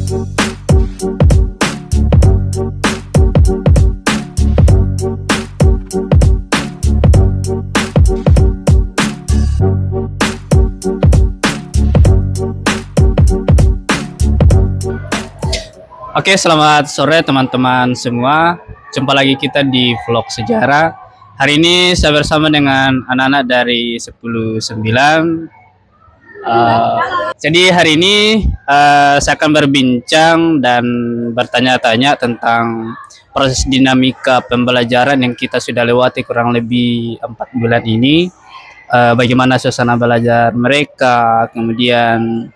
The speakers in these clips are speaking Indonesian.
Oke, selamat sore teman-teman semua. Jumpa lagi kita di vlog sejarah. Hari ini saya bersama dengan anak-anak dari 10-9. Jadi hari ini saya akan berbincang dan bertanya-tanya tentang proses dinamika pembelajaran yang kita sudah lewati kurang lebih 4 bulan ini. Bagaimana suasana belajar mereka, kemudian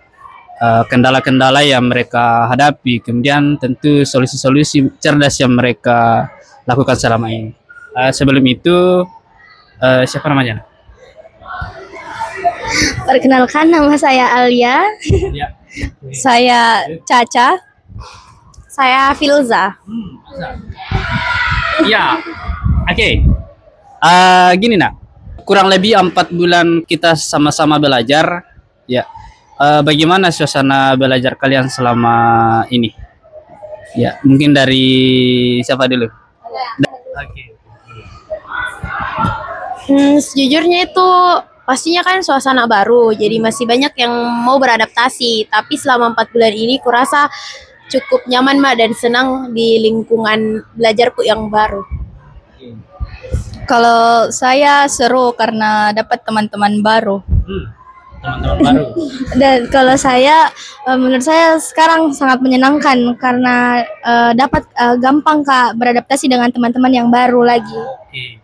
kendala-kendala yang mereka hadapi, kemudian tentu solusi-solusi cerdas yang mereka lakukan selama ini. Sebelum itu, siapa namanya? Perkenalkan, nama saya Alia. Ya. Saya Caca. Saya Filza. Ya, oke. Gini nak, kurang lebih 4 bulan kita sama-sama belajar. Ya. Bagaimana suasana belajar kalian selama ini? Ya, mungkin dari siapa dulu? Oke. Sejujurnya itu pastinya kan suasana baru, jadi masih banyak yang mau beradaptasi. Tapi selama 4 bulan ini kurasa cukup nyaman Mbak dan senang di lingkungan belajarku yang baru. Kalau saya seru karena dapat teman-teman baru. Teman-teman baru. Dan kalau saya, menurut saya sekarang sangat menyenangkan karena dapat gampang Kak beradaptasi dengan teman-teman yang baru lagi. Oke.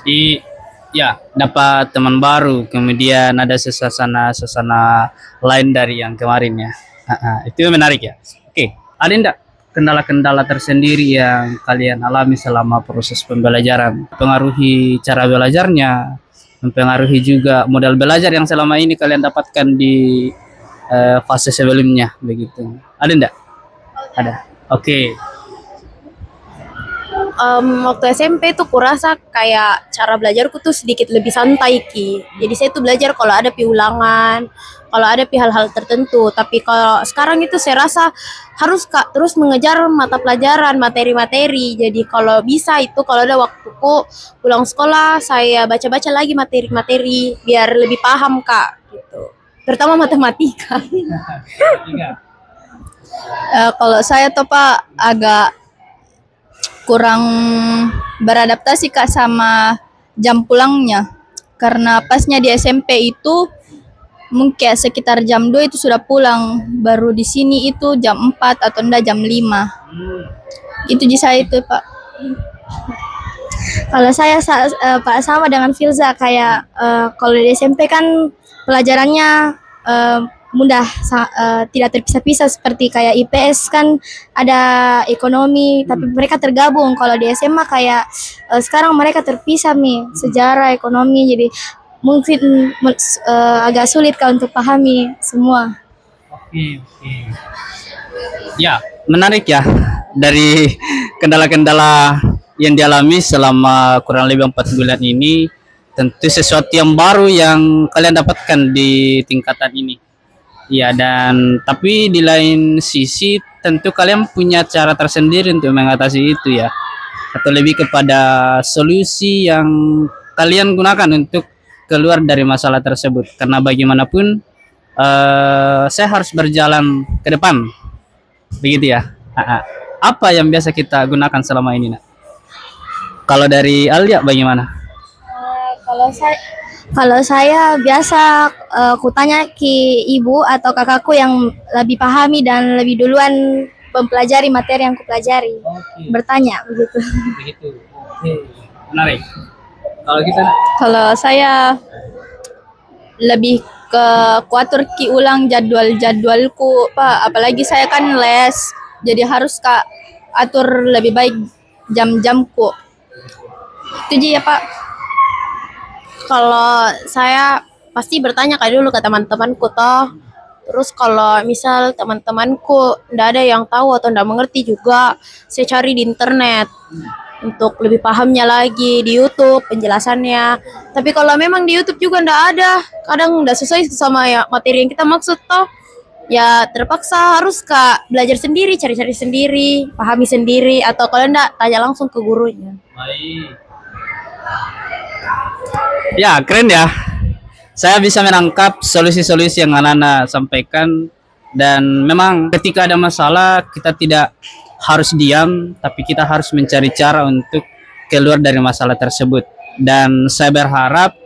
Jadi ya dapat teman baru, kemudian ada suasana lain dari yang kemarin ya. Itu menarik ya. Oke. Ada enggak kendala-kendala tersendiri yang kalian alami selama proses pembelajaran? Pengaruhi cara belajarnya, mempengaruhi juga modal belajar yang selama ini kalian dapatkan di fase sebelumnya begitu. Ada enggak? Ada. Oke. Waktu SMP tuh kurasa kayak cara belajarku tuh sedikit lebih santai Ki. Jadi saya tuh belajar kalau ada ulangan, kalau ada hal-hal tertentu. Tapi kalau sekarang itu saya rasa harus Kak terus mengejar mata pelajaran, materi-materi. Jadi kalau bisa itu kalau ada waktuku pulang sekolah saya baca-baca lagi materi-materi biar lebih paham Kak gitu. Terutama matematika. Kalau saya tuh Pak agak kurang beradaptasi Kak sama jam pulangnya. Karena pasnya di SMP itu mungkin sekitar jam 2 itu sudah pulang. Baru di sini itu jam 4 atau enggak jam 5. Itu di saya itu Pak. Kalau saya Pak sama dengan Filza kayak kalau di SMP kan pelajarannya mudah, tidak terpisah-pisah seperti kayak IPS kan ada ekonomi, tapi mereka tergabung. Kalau di SMA kayak sekarang mereka terpisah nih, sejarah, ekonomi, jadi mungkin agak sulit Kak untuk pahami semua. Oke. Ya, menarik ya dari kendala-kendala yang dialami selama kurang lebih 4 bulan ini. Tentu sesuatu yang baru yang kalian dapatkan di tingkatan ini. Ya, dan tapi di lain sisi tentu kalian punya cara tersendiri untuk mengatasi itu ya. Atau lebih kepada solusi yang kalian gunakan untuk keluar dari masalah tersebut. Karena bagaimanapun saya harus berjalan ke depan. Begitu ya. Apa yang biasa kita gunakan selama ini, Nak? Kalau dari Alia bagaimana? Kalau saya biasa kutanya ke ibu atau kakakku yang lebih pahami dan lebih duluan mempelajari materi yang kupelajari. Bertanya begitu. Begitu. Oke. Menarik. Kalau kita? Kalau saya lebih ke kuatur ki ulang jadwalku Pak. Apalagi saya kan les, jadi harus Kak atur lebih baik jam-jamku. Itu aja ya Pak. Kalau saya pasti bertanya kayak dulu ke teman-temanku toh. Terus kalau misal teman-temanku ndak ada yang tahu atau ndak mengerti juga, saya cari di internet untuk lebih pahamnya lagi di YouTube penjelasannya. Tapi kalau memang di YouTube juga ndak ada, kadang ndak sesuai sama ya materi yang kita maksud toh. ya terpaksa harus Kak belajar sendiri, cari-cari sendiri, pahami sendiri, atau kalau enggak tanya langsung ke gurunya. Baik. Ya, keren ya. Saya bisa menangkap solusi-solusi yang anak-anak sampaikan, dan memang ketika ada masalah kita tidak harus diam, tapi kita harus mencari cara untuk keluar dari masalah tersebut. Dan saya berharap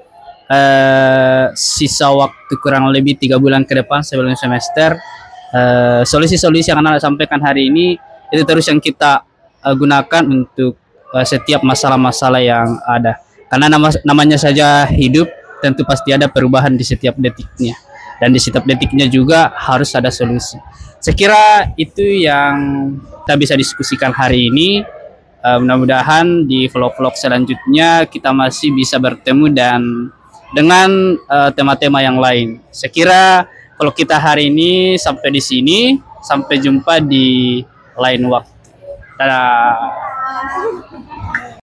sisa waktu kurang lebih 3 bulan ke depan sebelum semester, solusi-solusi yang anak-anak sampaikan hari ini itu terus yang kita gunakan untuk setiap masalah-masalah yang ada. Karena namanya saja hidup, tentu pasti ada perubahan di setiap detiknya. Dan di setiap detiknya juga harus ada solusi. Saya kira itu yang kita bisa diskusikan hari ini. Mudah-mudahan di vlog-vlog selanjutnya kita masih bisa bertemu dan dengan tema-tema yang lain. Saya kira kalau kita hari ini sampai di sini, sampai jumpa di lain waktu. Dadah.